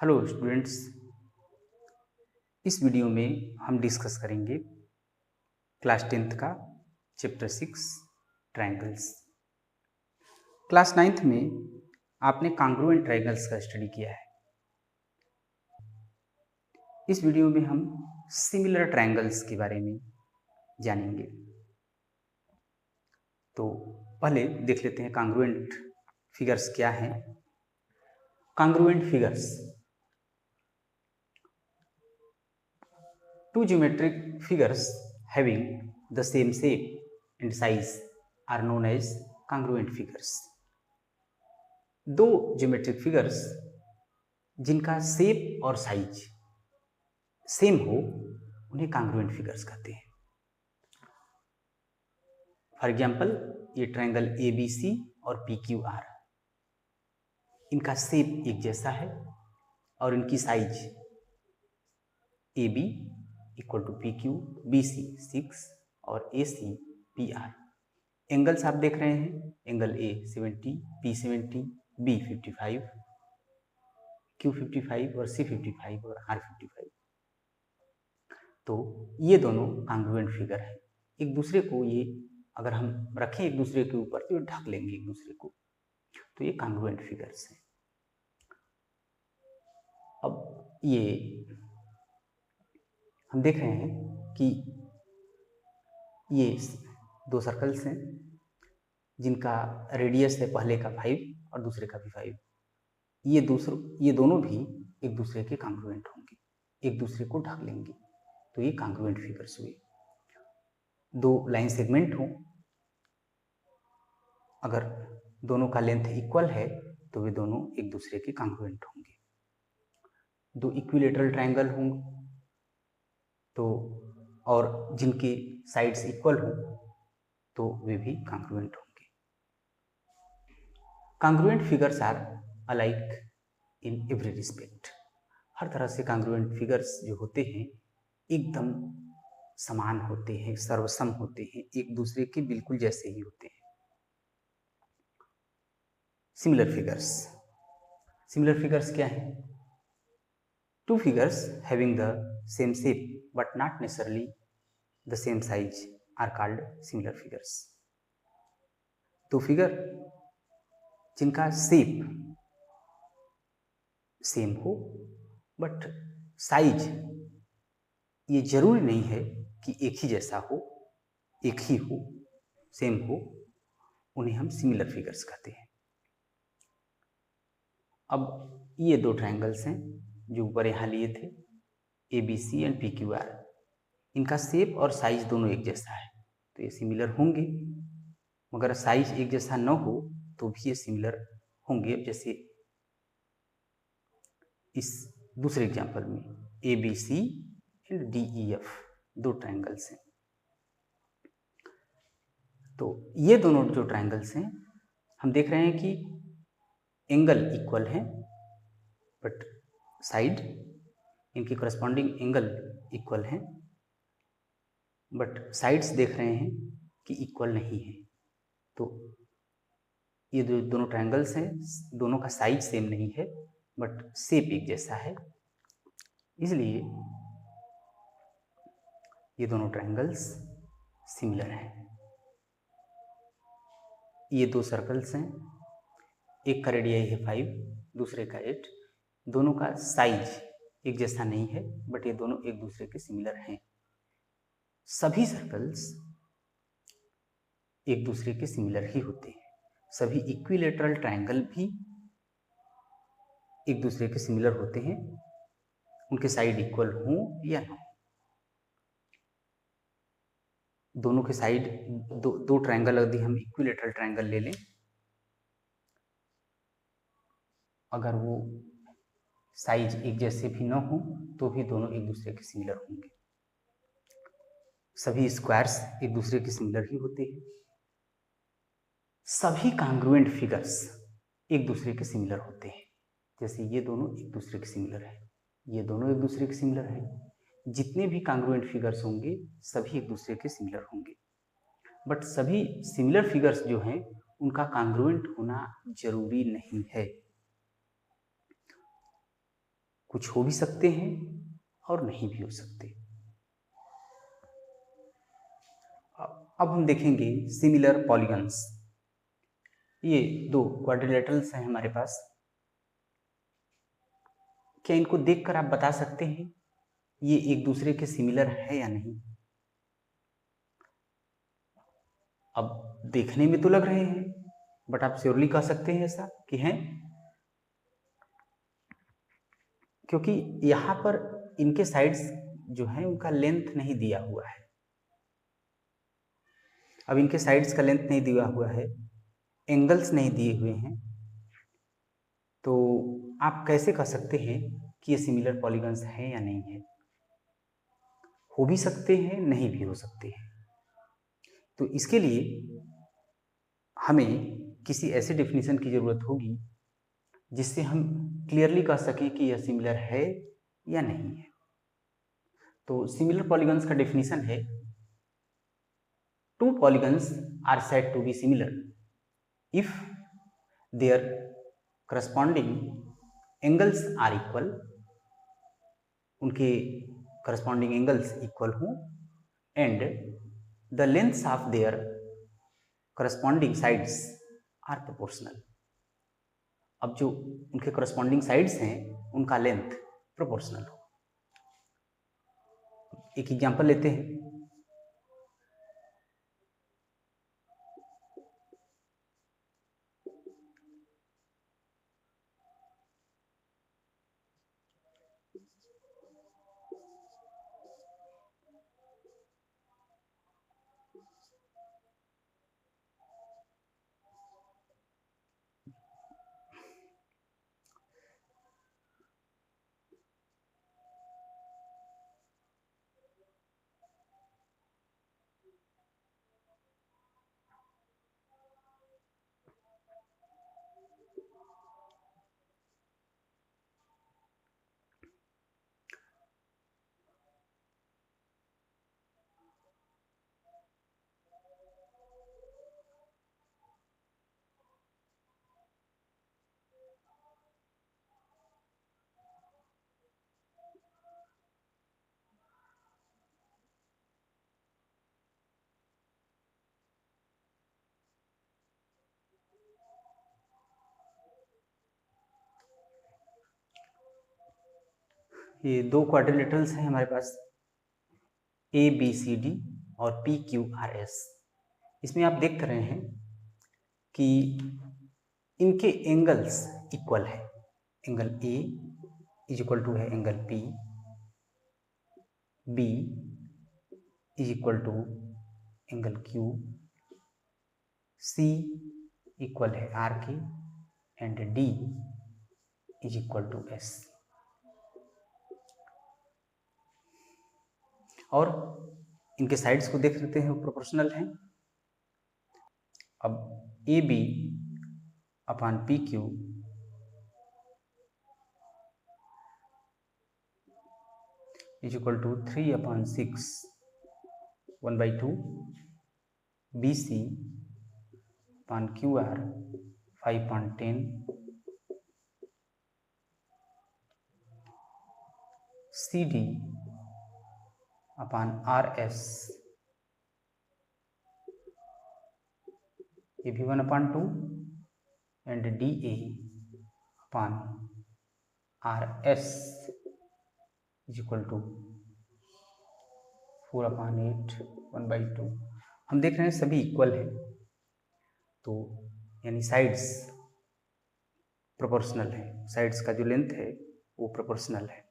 Hello students, इस video में हम डिस्कस करेंगे क्लास 10th का चैप्टर 6 ट्रायंगल्स। क्लास 9th में आपने कॉन्ग्रुएंट ट्रायंगल्स का स्टडी किया है। इस वीडियो में हम सिमिलर ट्रायंगल्स के बारे में जानेंगे। तो पहले देख लेते हैं कॉन्ग्रुएंट फिगर्स क्या हैं। Congruent figures, two geometric figures having the same shape and size are known as congruent figures. दो ज्योमेट्रिक फिगर्स जिनका शेप और साइज सेम हो उन्हें कॉन्ग्रुएंट फिगर्स कहते हैं। फॉर एग्जाम्पल, ये ट्रायंगल ABC और PQR, इनका शेप एक जैसा है और इनकी size AB equal to PQ, BC 6 और AC PR। एंगल्स आप देख रहे हैं, angle A 70, P 70, B 55, Q 55 और C 55 और R 55। तो ये दोनों कॉन्ग्रुएंट फिगर हैं। एक दूसरे को ये अगर हम रखें एक दूसरे के ऊपर तो ये ढक लेंगे एक दूसरे को, तो ये कॉन्ग्रुएंट फिगर्स हैं। अब ये हम देख रहे हैं कि ये दो सर्कल्स हैं जिनका रेडियस है पहले का 5 और दूसरे का भी 5। ये दोनों भी एक दूसरे के कॉन्ग्रुएंट होंगे, एक दूसरे को ढक लेंगे, तो ये कॉन्ग्रुएंट फिगर्स हुए। दो लाइन सेगमेंट हो, अगर दोनों का लेंथ इक्वल है तो वे दोनों एक दूसरे के कॉन्ग्रुएंट होंगे। दो इक्विलेटरल ट्रायंगल होंगे तो और जिनकी साइड्स इक्वल हो तो वे भी कॉन्ग्रुएंट होंगे। Congruent figures are alike in every respect. हर तरह से कॉन्ग्रुएंट फिगर्स जो होते हैं एकदम समान होते हैं, सर्वसम होते हैं, एक दूसरे के बिल्कुल जैसे ही होते हैं। सिमिलर फिगर्स, सिमिलर फिगर्स क्या है? Two figures having the same shape but not necessarily the same size are called similar figures. दो फिगर जिनका शेप सेम हो बट साइज ये जरूरी नहीं है कि एक ही जैसा हो, एक ही हो, सेम हो, उन्हें हम सिमिलर फिगर्स कहते हैं। अब ये दो ट्रायंगल्स हैं जो ऊपर यहाँ लिए थे, ABC एंड PQR, इनका शेप और साइज दोनों एक जैसा है तो ये सिमिलर होंगे, मगर साइज एक जैसा न हो तो भी ये सिमिलर होंगे। अब जैसे इस दूसरे एग्जांपल में ABC एंड DEF दो ट्रायंगल्स हैं, तो ये दोनों जो ट्रायंगल्स हैं हम देख रहे हैं कि एंगल इक्वल है बट साइड इनके करस्पॉन्डिंग एंगल इक्वल है बट साइड्स देख रहे हैं कि इक्वल नहीं है। तो ये जो दोनों ट्रायंगल्स हैं दोनों का साइज सेम नहीं है बट शेप एक जैसा है, इसलिए ये दोनों ट्रायंगल्स सिमिलर हैं। ये दो सर्कल्स हैं, एक का रेडियाई है 5, दूसरे का 8, दोनों का साइज एक जैसा नहीं है बट ये दोनों एक दूसरे के सिमिलर हैं। सभी सर्कल्स एक दूसरे के सिमिलर ही होते हैं, सभी इक्विलेटरल ट्रायंगल भी एक दूसरे के सिमिलर होते हैं, उनके साइड इक्वल हों या ना। दोनों के साइड दो ट्रायंगल यदि हम इक्विलेटरल ट्रायंगल ले लें, अगर वो साइज एक जैसे भी न हो तो भी दोनों एक दूसरे के सिमिलर होंगे। सभी स्क्वायर्स एक दूसरे के सिमिलर ही होते हैं। सभी कॉन्ग्रुएंट फिगर्स एक दूसरे के सिमिलर होते हैं, जैसे ये दोनों एक दूसरे के सिमिलर है, ये दोनों एक दूसरे के सिमिलर है। जितने भी कॉन्ग्रुएंट फिगर्स होंगे सभी एक दूसरे के सिमिलर होंगे, बट सभी सिमिलर फिगर्स जो हैं उनका कॉन्ग्रुएंट होना जरूरी नहीं है। कुछ हो भी सकते हैं और नहीं भी हो सकते। अब हम देखेंगे सिमिलर पॉलीगन्स। ये दो क्वाड्रिलेटरल्स हैं हमारे पास। क्या इनको देखकर आप बता सकते हैं ये एक दूसरे के सिमिलर है या नहीं? अब देखने में तो लग रहे हैं, बट आप श्योरली कह सकते हैं ऐसा कि हैं, क्योंकि यहां पर इनके साइड्स जो हैं उनका लेंथ नहीं दिया हुआ है। अब इनके साइड्स का लेंथ नहीं दिया हुआ है, एंगल्स नहीं दिए हुए हैं, तो आप कैसे कह सकते हैं कि ये सिमिलर पॉलीगन्स हैं या नहीं है? हो भी सकते हैं, नहीं भी हो सकते हैं। तो इसके लिए हमें किसी ऐसे डेफिनेशन की जरूरत होगी जिससे हम क्लियरली कह सकें कि यह सिमिलर है या नहीं है। तो सिमिलर पॉलीगन्स का डेफिनेशन है, two polygons are said to be similar if their corresponding angles are equal, उनके करस्पॉन्डिंग एंगल्स इक्वल हों, and the lengths of their corresponding sides are proportional. अब जो उनके करस्पॉन्डिंग साइड्स हैं उनका लेंथ प्रोपोर्शनल हो। एक एग्जांपल लेते हैं। ये दो क्वाड्रिलेटरल्स हैं हमारे पास, ए बी सी डी और पी क्यू आर एस। इसमें आप देख रहे हैं कि इनके एंगल्स इक्वल है। Angle A is equal to है angle P, B is equal to angle Q, C equal है आर के, and D is equal to S. और इनके साइड्स को देख लेते हैं, वो प्रोपोर्शनल हैं। अब A B upon P Q is equal to 3/6 1/2, B C upon Q R 5/10, C D upon R S ये भी 1/2, and D A upon R S is equal to 4/8 1/2। हम देख रहे हैं सभी इक्वल है, तो यानी साइड्स प्रोपोर्शनल है। साइड्स का जो लेंथ है वो प्रोपोर्शनल है।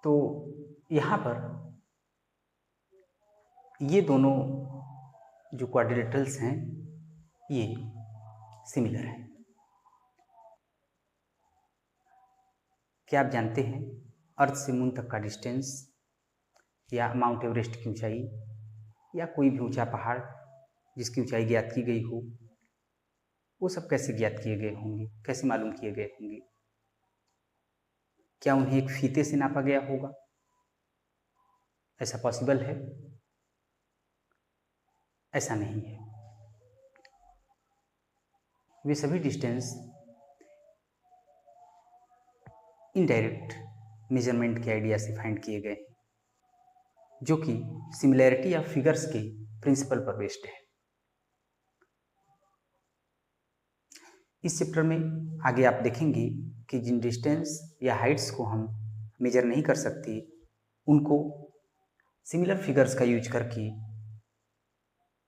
तो यहाँ पर ये दोनों जो क्वाड्रिलेटरल्स हैं ये सिमिलर हैं। क्या आप जानते हैं अर्थ से मून तक का डिस्टेंस, या माउंट एवरेस्ट की ऊंचाई, या कोई भी ऊंचा पहाड़ जिसकी ऊंचाई ज्ञात की गई हो, वो सब कैसे ज्ञात किए गए होंगे, कैसे मालूम किए गए होंगे? क्या उन्हें एक फीते से नापा गया होगा? ऐसा पॉसिबल है? ऐसा नहीं है। वे सभी डिस्टेंस इनडायरेक्ट मेजरमेंट के आइडिया से फाइंड किए गए, जो कि सिमिलैरिटी ऑफ फिगर्स के प्रिंसिपल पर बेस्ड है। इस चैप्टर में आगे आप देखेंगे कि जिन डिस्टेंस या हाइट्स को हम मेजर नहीं कर सकते, उनको सिमिलर फिगर्स का यूज करके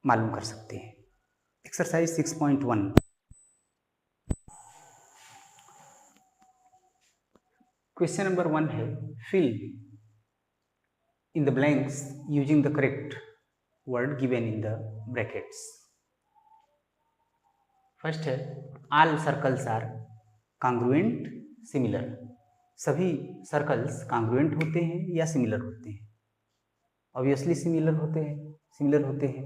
मालूम कर सकते हैं। एक्सरसाइज 6.1, क्वेश्चन नंबर 1 है, fill in the blanks using the correct word given in the brackets. First है, all circles are congruent similar. सभी सर्कल्स कॉन्ग्रुएंट होते हैं या सिमिलर होते हैं? ऑब्वियसली सिमिलर होते हैं,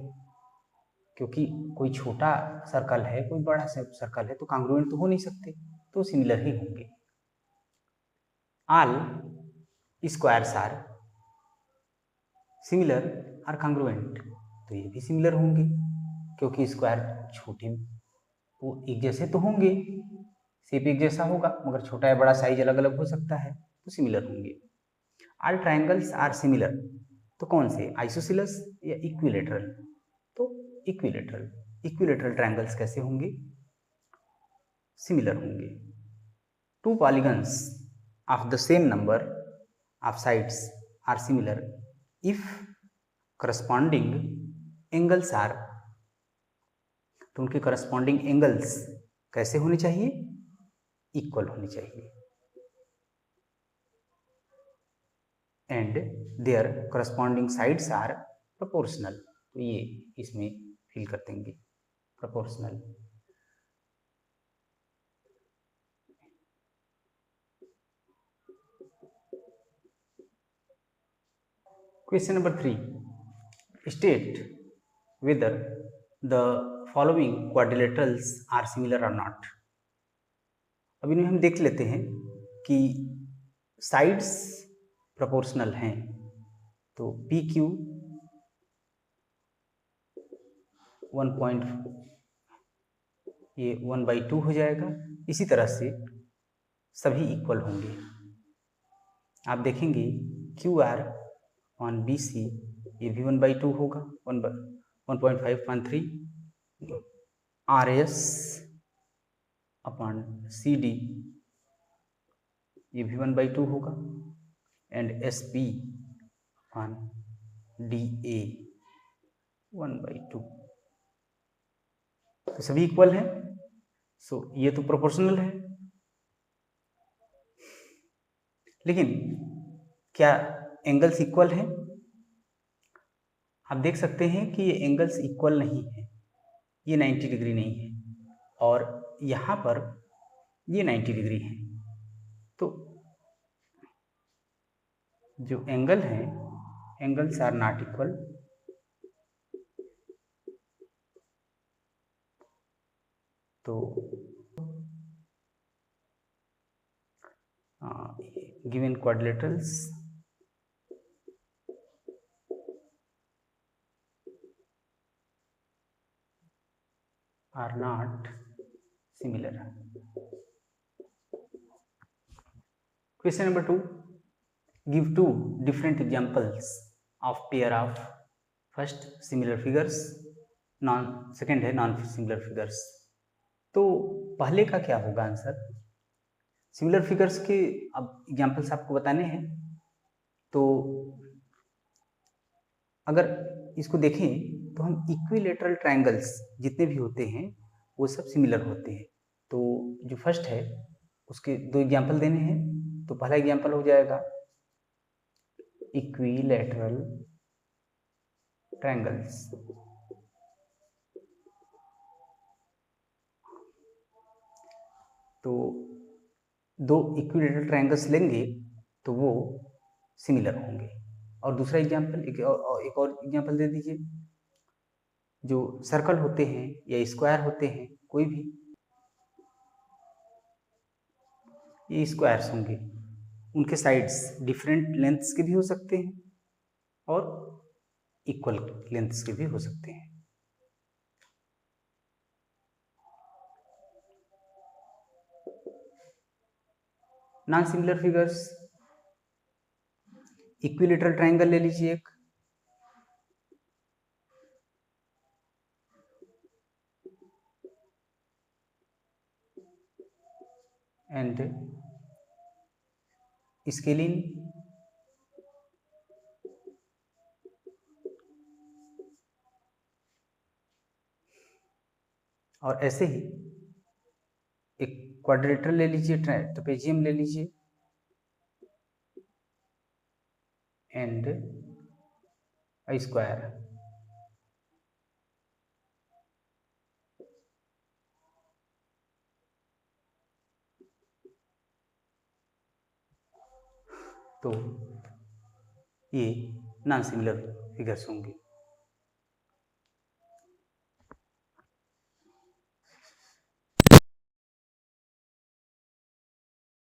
क्योंकि कोई छोटा सर्कल है, कोई बड़ा सर्कल है, तो कॉन्ग्रुएंट तो हो नहीं सकते, तो सिमिलर ही होंगे। All squares are similar are congruent, तो ये भी सिमिलर होंगे, क्योंकि स्क्वायर छोटे वो एक जैसे तो होंगे, शेप एक जैसा होगा, मगर छोटा या बड़ा साइज अलग अलग हो सकता है, तो सिमिलर होंगे। ऑल ट्रायंगल्स आर सिमिलर, तो कौन से, आइसोसेलेस या इक्विलेटरल? तो इक्विलेटरल ट्रायंगल्स कैसे होंगे, सिमिलर होंगे। Two polygons of the same number of sides are similar if corresponding angles are, तो उनके करस्पॉन्डिंग एंगल्स कैसे होने चाहिए, इक्वल होने चाहिए, and their corresponding sides are proportional, तो ये इसमें फिल कर देंगे, proportional. Question number 3, state whether the following quadrilaterals are similar और नॉट। अब इन्हें हम देख लेते हैं कि साइड्स प्रोपोर्शनल हैं, तो पी क्यू 1/2 हो जाएगा। इसी तरह से सभी इक्वल होंगे। आप देखेंगे Q R on B C, ये भी 1/2 होगा, 1.513 R S upon C D, ये भी 1/2 होगा, and S P upon D A 1/2, तो सभी इक्वल हैं। सो ये तो प्रोपोर्शनल है, लेकिन क्या एंगल्स इक्वल हैं? आप देख सकते हैं कि ये एंगल्स इक्वल नहीं है, ये 90 डिग्री नहीं है, और यहाँ पर ये 90 डिग्री है। तो जो एंगल हैं, एंगल्स आर नॉट इक्वल, तो given quadrilaterals are not similar. Question number 2, give two different examples of pair of first similar figures, second है non similar figures। तो पहले का क्या होगा आंसर, सिमिलर फिगर्स के अब एग्जाम्पल्स आपको बताने हैं। तो अगर इसको देखें तो हम इक्विलेटरल ट्रायंगल्स जितने भी होते हैं वो सब सिमिलर होते हैं। तो जो फर्स्ट है उसके 2 एग्जाम्पल देने हैं। तो पहला एग्जाम्पल हो जाएगा इक्विलेटरल ट्रायंगल्स। तो 2 इक्विलेटरल ट्रायंगल्स लेंगे तो वो सिमिलर होंगे। और दूसरा एग्जाम्पल, एक और एग्जाम्पल दे दीजिए। जो सर्कल होते हैं या स्क्वायर होते हैं, कोई भी, ये स्क्वायर्स होंगे, उनके साइड्स डिफरेंट लेंथ्स के भी हो सकते हैं और इक्वल लेंथ्स के भी हो सकते हैं। Non similar figures, equilateral triangle ले लीजिए एक, एंड स्केलिन, और ऐसे ही एक क्वाड्रिलेटरल ले लीजिए, ट्रेपेजियम ले लीजिए, एंड स्क्वायर। तो ये नॉन सिमिलर फिगर्स होंगे।